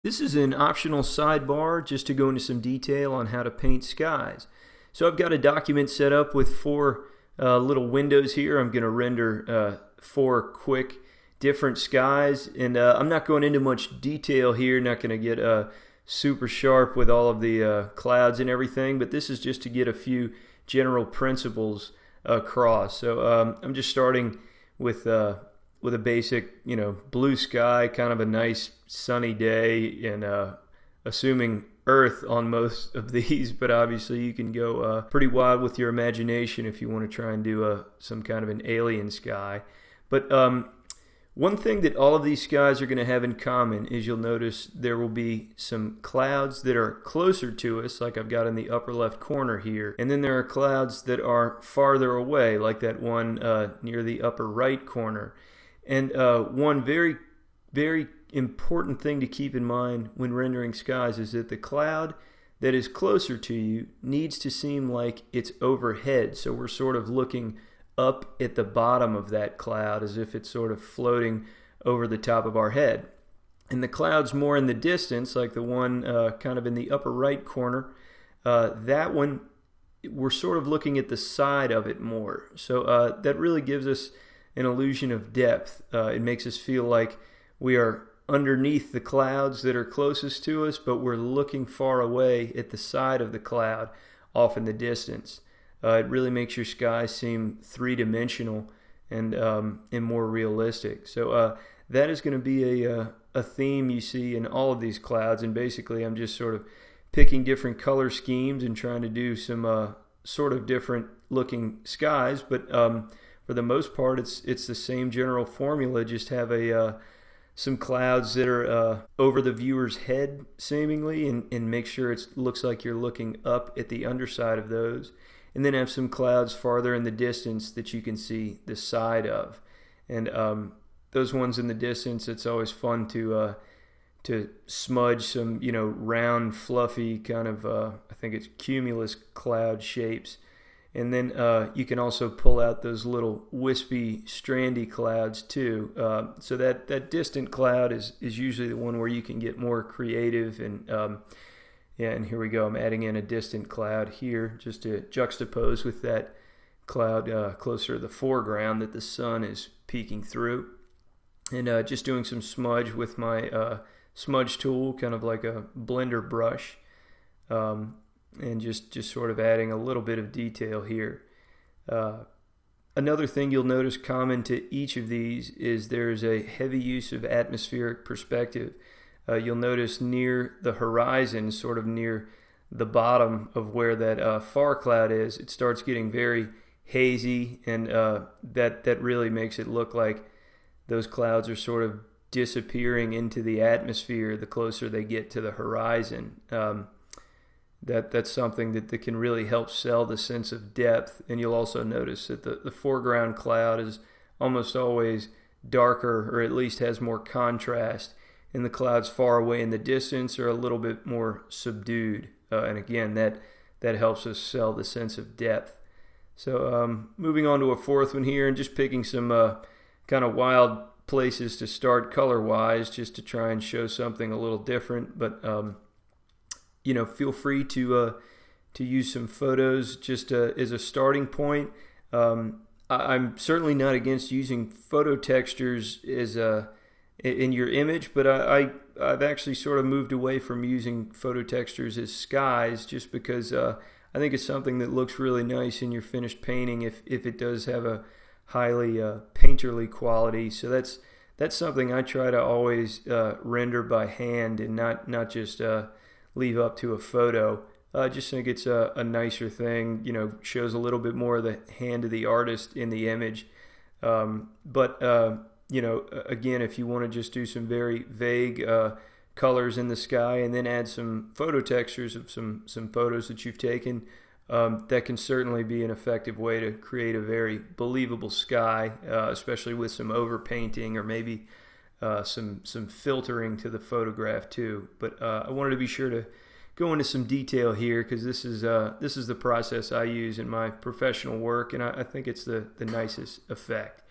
This is an optional sidebar just to go into some detail on how to paint skies. So I've got a document set up with four little windows here. I'm going to render four quick different skies, and I'm not going into much detail here, not going to get super sharp with all of the clouds and everything, but this is just to get a few general principles across. So I'm just starting with a basic, blue sky, kind of a nice sunny day, and assuming Earth on most of these, but obviously you can go pretty wild with your imagination if you want to try and do some kind of an alien sky. But one thing that all of these skies are going to have in common is you'll notice there will be some clouds that are closer to us, like I've got in the upper left corner here, and then there are clouds that are farther away, like that one near the upper right corner. And one very, very important thing to keep in mind when rendering skies is that the cloud that is closer to you needs to seem like it's overhead. So we're sort of looking up at the bottom of that cloud as if it's sort of floating over the top of our head. And the clouds more in the distance, like the one kind of in the upper right corner, that one, we're sort of looking at the side of it more. So that really gives us an illusion of depth. It makes us feel like we are underneath the clouds that are closest to us, but we're looking far away at the side of the cloud off in the distance. It really makes your sky seem three-dimensional and more realistic. So that is going to be a theme you see in all of these clouds, and basically I'm just sort of picking different color schemes and trying to do some sort of different looking skies, but for the most part it's the same general formula. Just have some clouds that are over the viewer's head seemingly, and make sure it looks like you're looking up at the underside of those, and then have some clouds farther in the distance that you can see the side of. And those ones in the distance, it's always fun to smudge some round fluffy kind of I think it's cumulus cloud shapes. And then you can also pull out those little wispy, strandy clouds too. So that distant cloud is usually the one where you can get more creative. And and here we go. I'm adding in a distant cloud here just to juxtapose with that cloud closer to the foreground that the sun is peeking through. And just doing some smudge with my smudge tool, kind of like a blender brush. And just sort of adding a little bit of detail here. Another thing you'll notice common to each of these is there's a heavy use of atmospheric perspective. You'll notice near the horizon, sort of near the bottom of where that far cloud is, it starts getting very hazy, and that really makes it look like those clouds are sort of disappearing into the atmosphere the closer they get to the horizon. That's something that can really help sell the sense of depth. And you'll also notice that the foreground cloud is almost always darker, or at least has more contrast, and the clouds far away in the distance are a little bit more subdued. And again, that helps us sell the sense of depth. So moving on to a fourth one here, and just picking some kind of wild places to start color-wise, just to try and show something a little different. But feel free to use some photos just as a starting point. I'm certainly not against using photo textures as in your image, but I've actually sort of moved away from using photo textures as skies, just because I think it's something that looks really nice in your finished painting if it does have a highly painterly quality. So that's something I try to always render by hand, and not just leave up to a photo. I just think it's a nicer thing, shows a little bit more of the hand of the artist in the image. But again, if you want to just do some very vague colors in the sky and then add some photo textures of some photos that you've taken, that can certainly be an effective way to create a very believable sky, especially with some overpainting or maybe some filtering to the photograph too. But I wanted to be sure to go into some detail here, because this is the process I use in my professional work, and I think it's the nicest effect.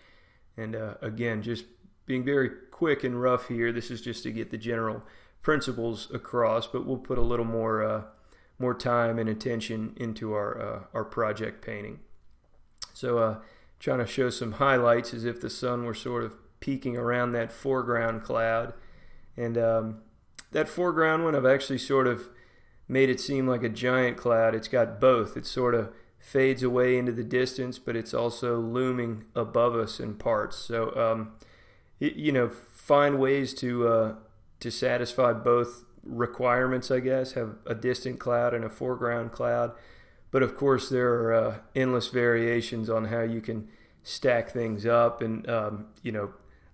And again, just being very quick and rough here. This is just to get the general principles across, but we'll put a little more time and attention into our project painting. So trying to show some highlights as if the sun were sort of peeking around that foreground cloud. And that foreground one, I've actually sort of made it seem like a giant cloud. It's got both. It sort of fades away into the distance, but it's also looming above us in parts. So find ways to satisfy both requirements, I guess. Have a distant cloud and a foreground cloud. But of course, there are endless variations on how you can stack things up and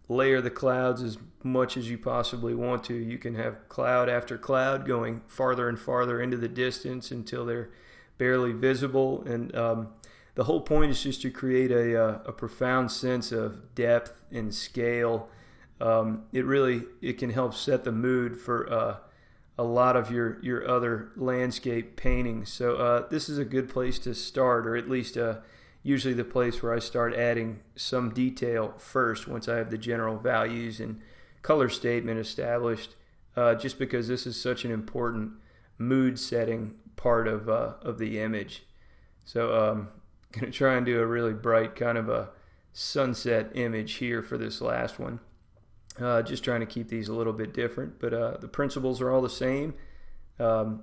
layer the clouds as much as you possibly want to. You can have cloud after cloud going farther and farther into the distance until they're barely visible. And the whole point is just to create a profound sense of depth and scale. It can help set the mood for a lot of your other landscape paintings. So this is a good place to start, or at least usually the place where I start adding some detail first once I have the general values and color statement established, just because this is such an important mood setting part of the image. So I'm going to try and do a really bright kind of a sunset image here for this last one. Just trying to keep these a little bit different, but the principles are all the same. Back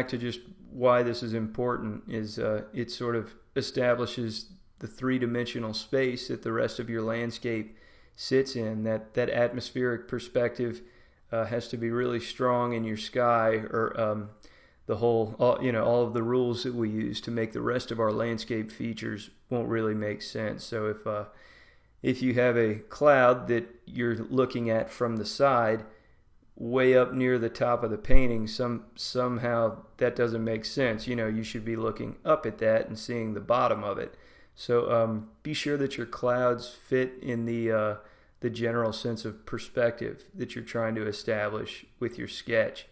to just why this is important is it sort of establishes the three-dimensional space that the rest of your landscape sits in. That atmospheric perspective has to be really strong in your sky, or all of the rules that we use to make the rest of our landscape features won't really make sense. So if you have a cloud that you're looking at from the side, way up near the top of the painting, somehow that doesn't make sense. You should be looking up at that and seeing the bottom of it. So be sure that your clouds fit in the general sense of perspective that you're trying to establish with your sketch.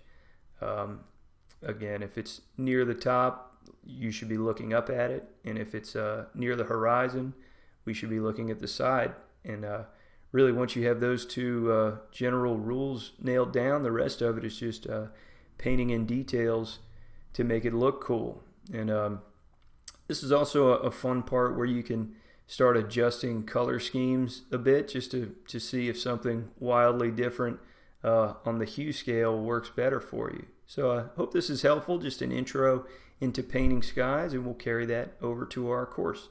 Again, if it's near the top, you should be looking up at it, and if it's near the horizon, we should be looking at the side. And really, once you have those two general rules nailed down, the rest of it is just painting in details to make it look cool. And this is also a fun part where you can start adjusting color schemes a bit, just to see if something wildly different on the hue scale works better for you. So I hope this is helpful, just an intro into painting skies, and we'll carry that over to our course.